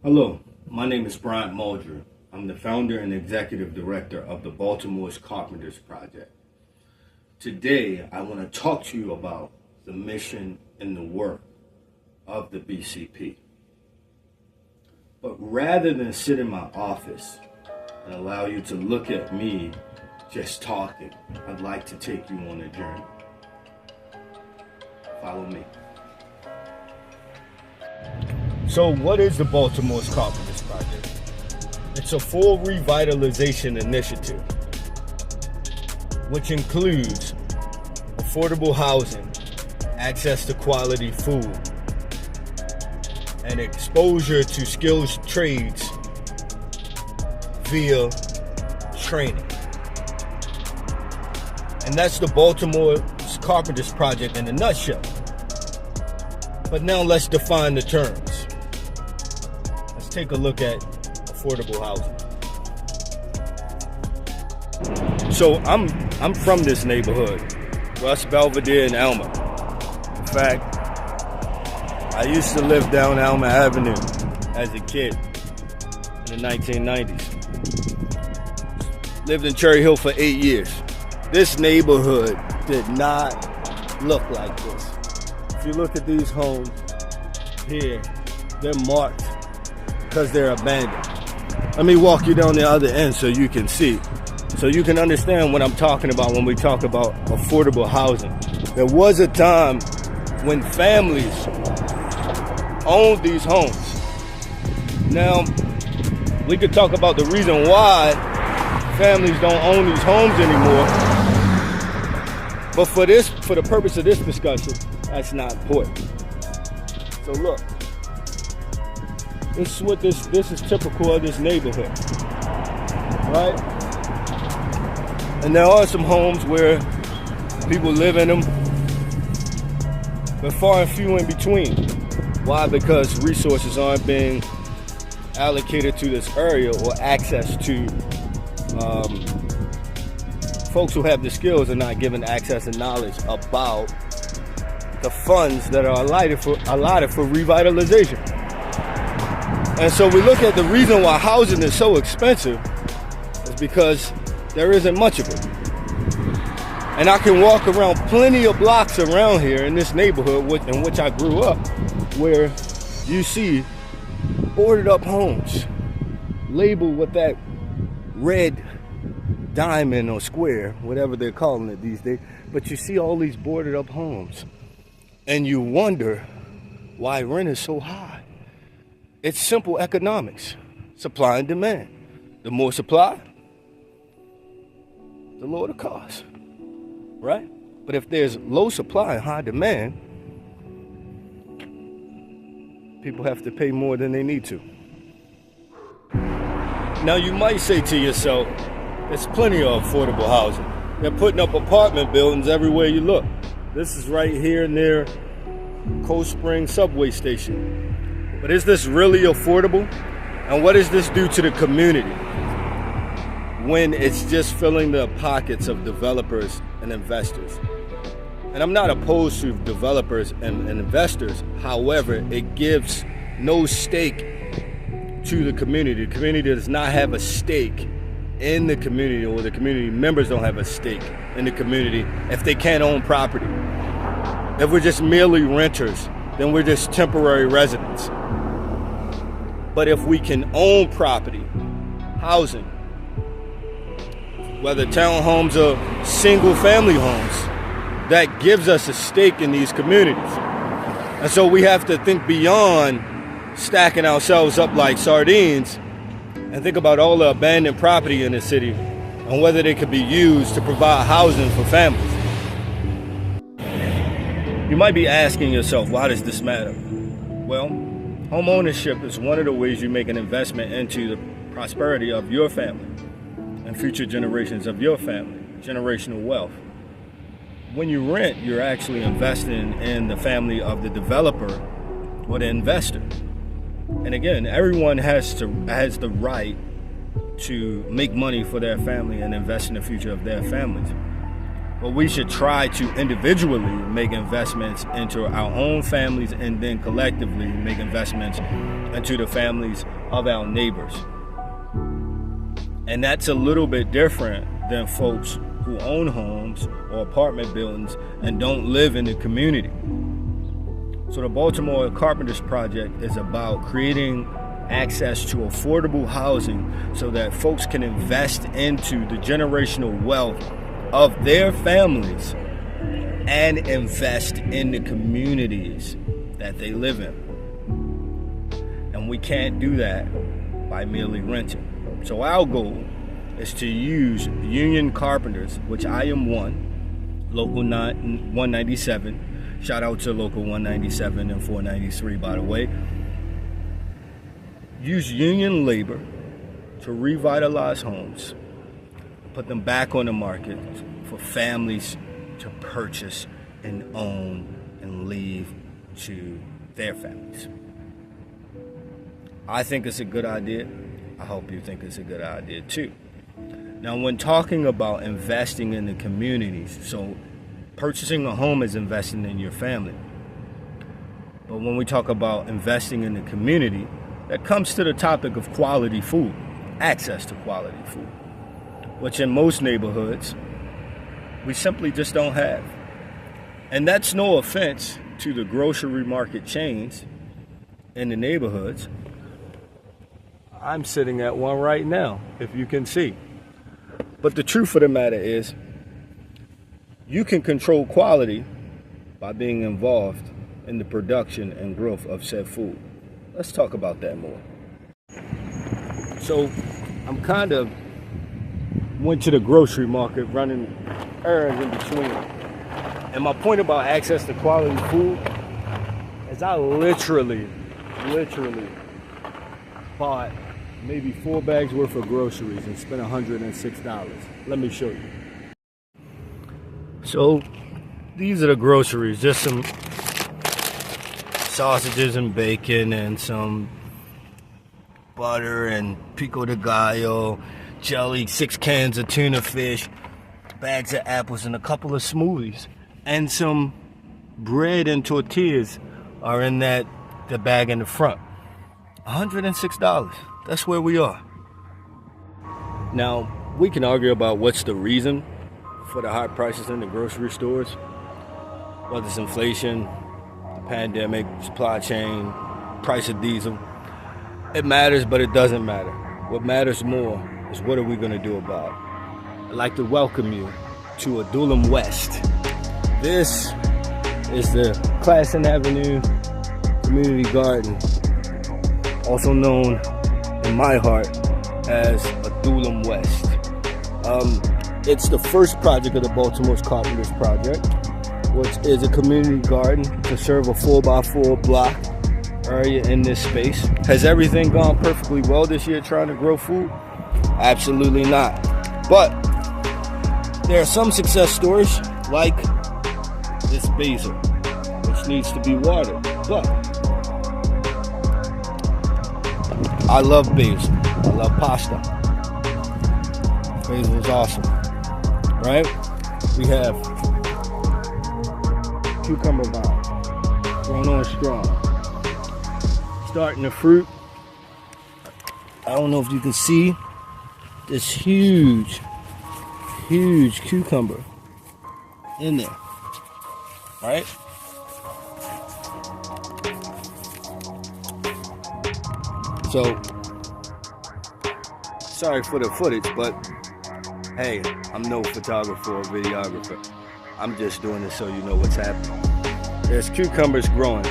Hello, my name is Brian Muldrer. I'm the founder and executive director of the Baltimore Carpenters project. Today, I want to talk to you about the mission and the work of the BCP. But rather than sit in my office and allow you to look at me just talking, I'd like to take you on a journey. Follow me. So what is the Baltimore Carpenters project? It's a full revitalization initiative, which includes affordable housing, access to quality food, and exposure to skills trades via training. And that's the Baltimore Carpenters project in a nutshell. But now let's define the terms. Let's take a look at affordable housing. So I'm from this neighborhood, West Belvedere and Elma. In fact, I used to live down Elma Avenue as a kid in the 1990s. Lived in Cherry Hill for 8 years. This neighborhood did not look like this. If you look at these homes here, they're marked because they're abandoned. Let me walk you down the other end so you can see. So you can understand what I'm talking about when we talk about affordable housing. There was a time when families owned these homes. Now, we could talk about the reason why families don't own these homes anymore. But for the purpose of this discussion, that's not important. So look, this is typical of this neighborhood, right? And there are some homes where people live in them, but far and few in between. Why? Because resources aren't being allocated to this area or access to folks who have the skills are not given access and knowledge about the funds that are allotted for revitalization. And so we look at the reason why housing is so expensive is because there isn't much of it. And I can walk around plenty of blocks around here in this neighborhood in which I grew up, where you see boarded up homes labeled with that red diamond or square, whatever they're calling it these days. But you see all these boarded up homes and you wonder why rent is so high. It's simple economics, supply and demand. The more supply, the lower the cost, right? But if there's low supply and high demand, people have to pay more than they need to. Now you might say to yourself, there's plenty of affordable housing. They're putting up apartment buildings everywhere you look. This is right here near Cold Spring subway station. But is this really affordable? And what does this do to the community when it's just filling the pockets of developers and investors? And I'm not opposed to developers and investors. However, it gives no stake to the community. The community does not have a stake in the community, or the community members don't have a stake in the community if they can't own property. If we're just merely renters, then we're just temporary residents. But if we can own property, housing, whether townhomes or single family homes, that gives us a stake in these communities. And so we have to think beyond stacking ourselves up like sardines and think about all the abandoned property in the city and whether they could be used to provide housing for families. You might be asking yourself, why does this matter? Well, home ownership is one of the ways you make an investment into the prosperity of your family and future generations of your family, generational wealth. When you rent, you're actually investing in the family of the developer or the investor. And again, everyone has the right to make money for their family and invest in the future of their families. But we should try to individually make investments into our own families and then collectively make investments into the families of our neighbors. And that's a little bit different than folks who own homes or apartment buildings and don't live in the community. So the Baltimore Carpenters project is about creating access to affordable housing so that folks can invest into the generational wealth of their families and invest in the communities that they live in. And we can't do that by merely renting. So our goal is to use union carpenters, which I am one, local 197. Shout out to local 197 and 493, by the way. Use union labor to revitalize homes, put them back on the market for families to purchase and own and leave to their families. I think it's a good idea. I hope you think it's a good idea too. Now, when talking about investing in the communities, so purchasing a home is investing in your family. But when we talk about investing in the community, that comes to the topic of quality food, access to quality food, which in most neighborhoods, we simply just don't have. And that's no offense to the grocery market chains in the neighborhoods. I'm sitting at one right now, if you can see. But the truth of the matter is, you can control quality by being involved in the production and growth of said food. Let's talk about that more. So, I'm kind of went to the grocery market running errands in between. And my point about access to quality food is I literally bought maybe 4 bags worth of groceries and spent $106. Let me show you. So these are the groceries, just some sausages and bacon and some butter and pico de gallo, jelly, 6 cans of tuna fish, bags of apples, and a couple of smoothies. And some bread and tortillas are in the bag in the front. $106. That's where we are. Now, we can argue about what's the reason for the high prices in the grocery stores, whether it's inflation, the pandemic, supply chain, price of diesel. It matters, but it doesn't matter. What matters more is what are we going to do about it. I'd like to welcome you to Adullam West. This is the Classen Avenue Community Garden, also known in my heart as Adullam West. It's the first project of the Baltimore Carpenters project, which is a community garden to serve a 4x4 block area in this space. Has everything gone perfectly well this year trying to grow food? Absolutely not. But there are some success stories, like this basil, which needs to be watered. But I love basil. I love pasta. Basil is awesome, right? We have cucumber vine grown on strong, starting to fruit. I don't know if you can see this huge cucumber in there, right? So, sorry for the footage, but hey, I'm no photographer or videographer. I'm just doing this so you know what's happening. There's cucumbers growing.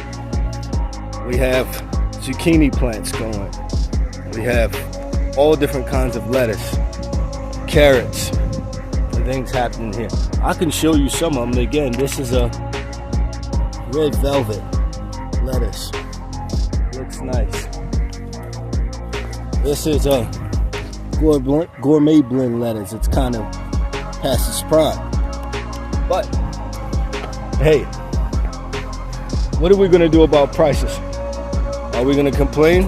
We have zucchini plants going. We have all different kinds of lettuce, carrots, and things happening here. I can show you some of them. Again, this is a red velvet lettuce. Looks nice. This is a gourmet blend lettuce. It's kind of past its prime. But, hey, what are we going to do about prices? Are we going to complain?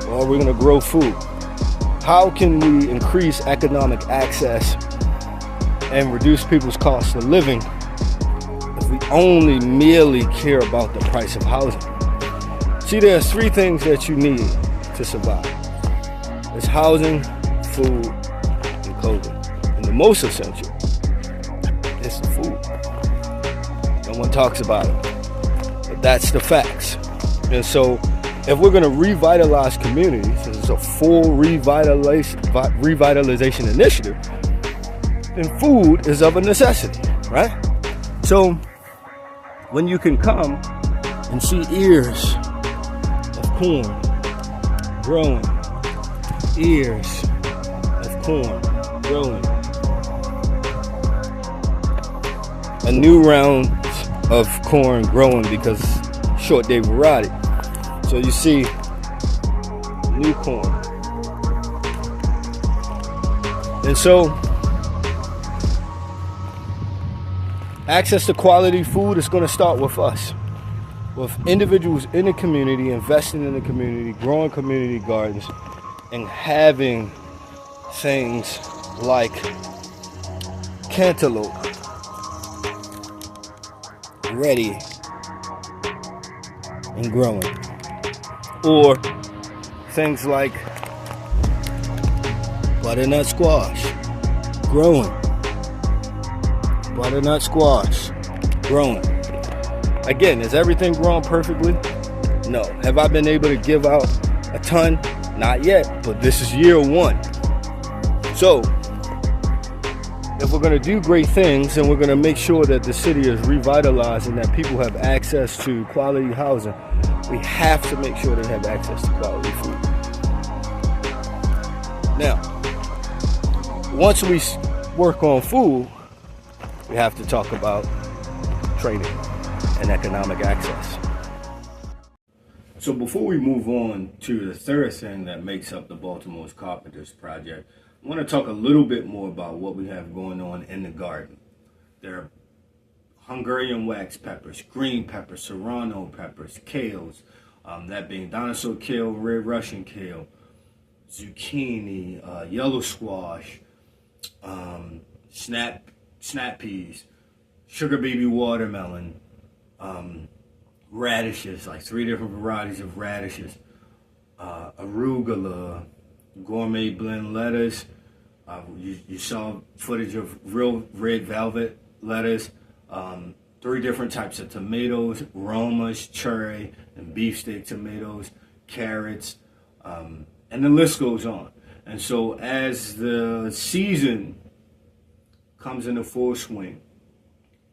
Or are we going to grow food? How can we increase economic access and reduce people's cost of living if we only merely care about the price of housing. See, there's three things that you need to survive. It's housing, food, and clothing. And the most essential is the food. No one talks about it, but that's the facts. And so if we're going to revitalize communities, this is a full revitalization initiative, then food is of a necessity, right? So when you can come and see ears of corn growing, ears of corn growing, a new round of corn growing because short day variety. So you see new corn. And so access to quality food is going to start with us, with individuals in the community, investing in the community, growing community gardens, and having things like cantaloupe ready and growing, or things like butternut squash growing, butternut squash growing. Again, is everything growing perfectly? No. Have I been able to give out a ton? Not yet, but this is year one. So if we're going to do great things and we're going to make sure that the city is revitalized and that people have access to quality housing, we have to make sure they have access to quality food. Now, once we work on food, we have to talk about training and economic access. So before we move on to the third thing that makes up the Baltimore's Carpenters project, I want to talk a little bit more about what we have going on in the garden. There are Hungarian wax peppers, green peppers, serrano peppers, kales, that being dinosaur kale, red Russian kale, zucchini, yellow squash, snap peas, sugar baby watermelon, radishes, like 3 different varieties of radishes, arugula, gourmet blend lettuce. You saw footage of real red velvet lettuce, 3 different types of tomatoes, Romas, cherry, and beefsteak tomatoes, carrots, and the list goes on. And so as the season comes into full swing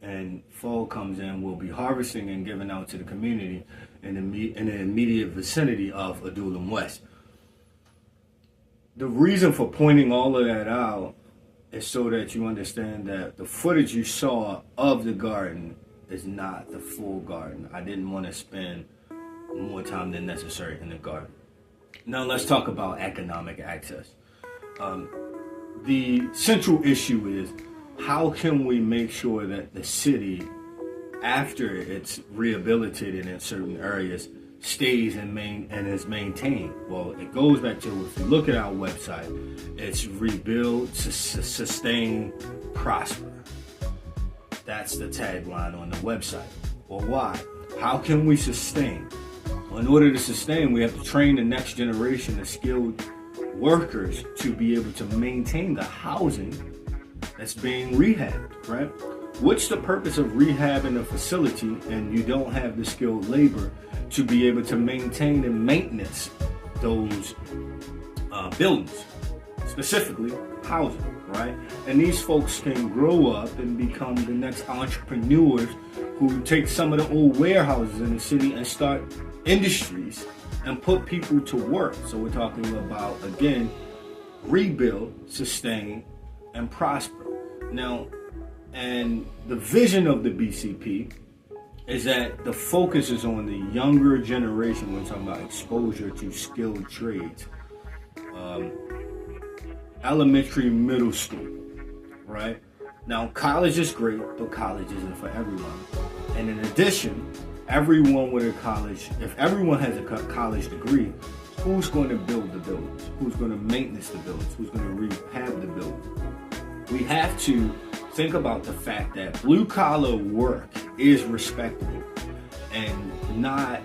and fall comes in, we'll be harvesting and giving out to the community in the immediate vicinity of Adullam West. The reason for pointing all of that out is so that you understand that the footage you saw of the garden is not the full garden. I didn't want to spend more time than necessary in the garden. Now let's talk about economic access. The central issue is, how can we make sure that the city, after it's rehabilitated in certain areas, stays and is maintained? Well, it goes back to, if you look at our website, it's rebuild, sustain, prosper. That's the tagline on the website. Well, why? How can we sustain? Well, in order to sustain, we have to train the next generation of skilled workers to be able to maintain the housing that's being rehabbed, right? What's the purpose of rehabbing a facility and you don't have the skilled labor to be able to maintain and maintenance those buildings, specifically housing, right? And these folks can grow up and become the next entrepreneurs who take some of the old warehouses in the city and start industries and put people to work. So we're talking about, again, rebuild, sustain, and prosper. Now, and the vision of the BCP is that the focus is on the younger generation. We're talking about exposure to skilled trades, elementary, middle school, right? Now, college is great, but college isn't for everyone. And in addition, everyone with a college, if everyone has a college degree, who's going to build the buildings? Who's going to maintenance the buildings? Who's going to rehab the buildings? We have to think about the fact that blue collar work is respectable, and not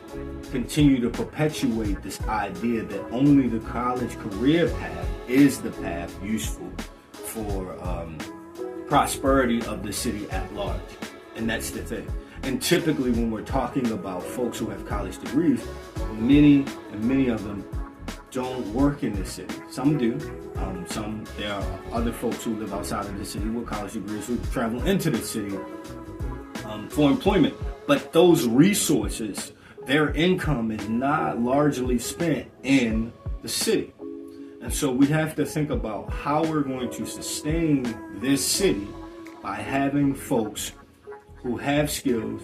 continue to perpetuate this idea that only the college career path is the path useful for prosperity of the city at large. And that's the thing. And typically when we're talking about folks who have college degrees, many of them don't work in the city. Some do. There are other folks who live outside of the city with college degrees who travel into the city for employment. But those resources, their income is not largely spent in the city. And so we have to think about how we're going to sustain this city by having folks who have skills,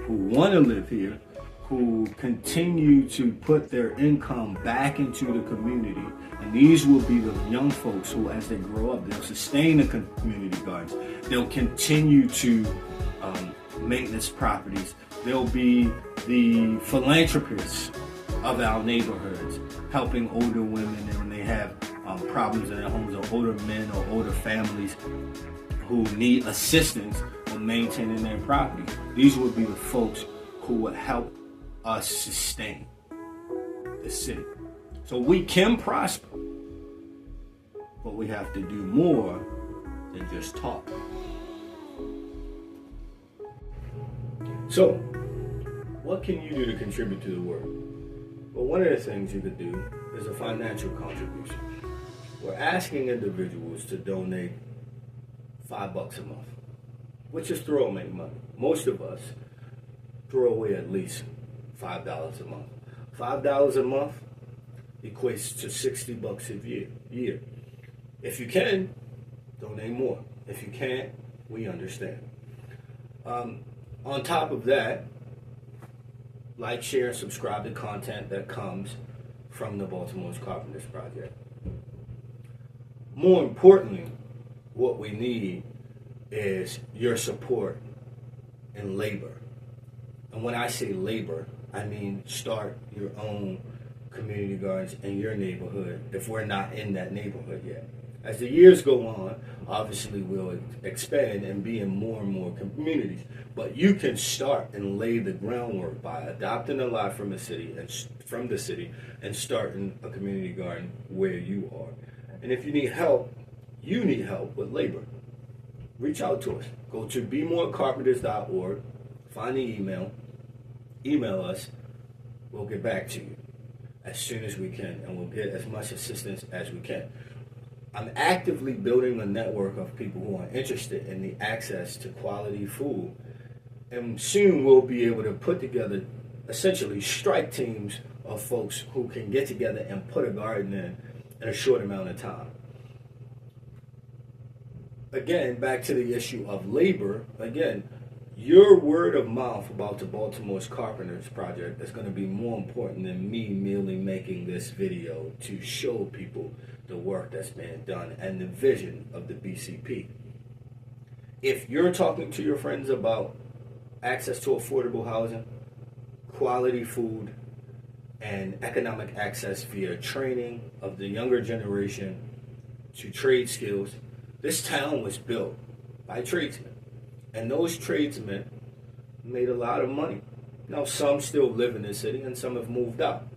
who want to live here, who continue to put their income back into the community. And these will be the young folks who, as they grow up, they'll sustain the community gardens. They'll continue to maintenance properties. They'll be the philanthropists of our neighborhoods, helping older women when they have problems in their homes, or older men or older families who need assistance in maintaining their property. These would be the folks who would help us sustain the city. So we can prosper, but we have to do more than just talk. So, what can you do to contribute to the work? Well, one of the things you could do is a financial contribution. We're asking individuals to donate $5 a month, which is throwaway money. Most of us throw away at least $5 a month. $5 a month equates to $60 a year. If you can, donate more. If you can't, we understand. On top of that, like, share, and subscribe to content that comes from the Baltimore Carpenters project. More importantly, what we need is your support in labor. And when I say labor, I mean start your own community gardens in your neighborhood if we're not in that neighborhood yet. As the years go on, obviously we'll expand and be in more and more communities. But you can start and lay the groundwork by adopting a lot from the city and starting a community garden where you are. And if you need help with labor, reach out to us. Go to BmoreCarpenters.org, find the email us. We'll get back to you as soon as we can, and we'll get as much assistance as we can. I'm actively building a network of people who are interested in the access to quality food. And soon we'll be able to put together essentially strike teams of folks who can get together and put a garden in a short amount of time. Again, back to the issue of labor, your word of mouth about the Baltimore Carpenters project is going to be more important than me merely making this video to show people the work that's being done and the vision of the BCP. If you're talking to your friends about access to affordable housing, quality food, and economic access via training of the younger generation to trade skills, this town was built by tradesmen. And those tradesmen made a lot of money. Now, some still live in the city and some have moved out.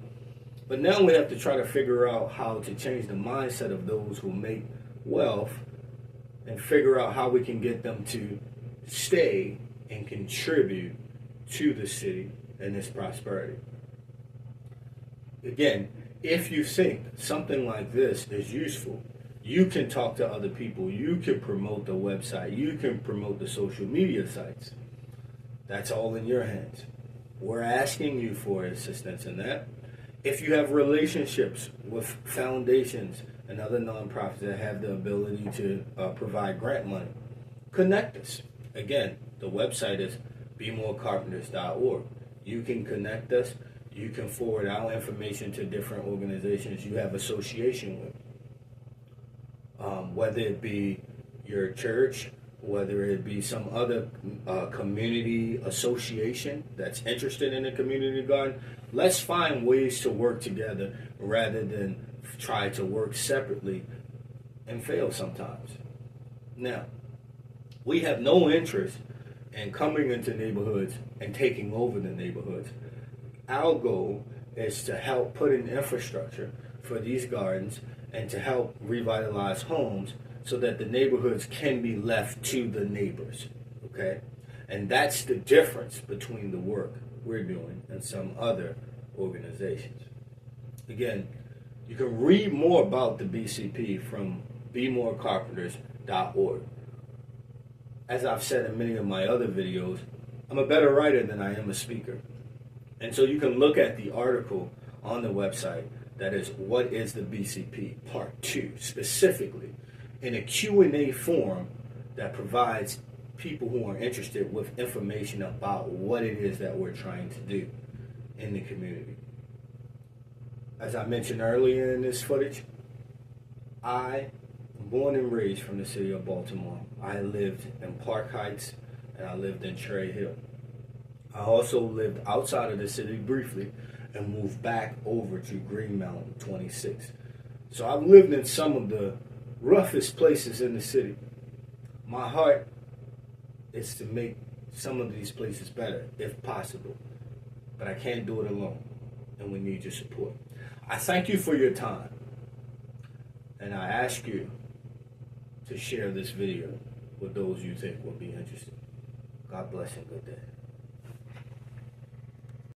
But now we have to try to figure out how to change the mindset of those who make wealth and figure out how we can get them to stay and contribute to the city and its prosperity. Again, if you think something like this is useful, you can talk to other people. You can promote the website. You can promote the social media sites. That's all in your hands. We're asking you for assistance in that. If you have relationships with foundations and other nonprofits that have the ability to provide grant money, connect us. Again, the website is BmoreCarpenters.org. You can connect us. You can forward our information to different organizations you have association with. Whether it be your church, whether it be some other community association that's interested in a community garden, let's find ways to work together rather than try to work separately and fail sometimes. Now, we have no interest in coming into neighborhoods and taking over the neighborhoods. Our goal is to help put in infrastructure for these gardens and to help revitalize homes so that the neighborhoods can be left to the neighbors, okay? And that's the difference between the work we're doing and some other organizations. Again, you can read more about the BCP from BmoreCarpenters.org. As I've said in many of my other videos, I'm a better writer than I am a speaker. And so you can look at the article on the website that is What is the BCP Part 2, specifically in a Q&A form that provides people who are interested with information about what it is that we're trying to do in the community. As I mentioned earlier in this footage, I am born and raised from the city of Baltimore. I lived in Park Heights and I lived in Cherry Hill. I also lived outside of the city briefly and moved back over to Green Mountain 26. So I've lived in some of the roughest places in the city. My heart is to make some of these places better, if possible. But I can't do it alone, and we need your support. I thank you for your time, and I ask you to share this video with those you think will be interested. God bless and good day.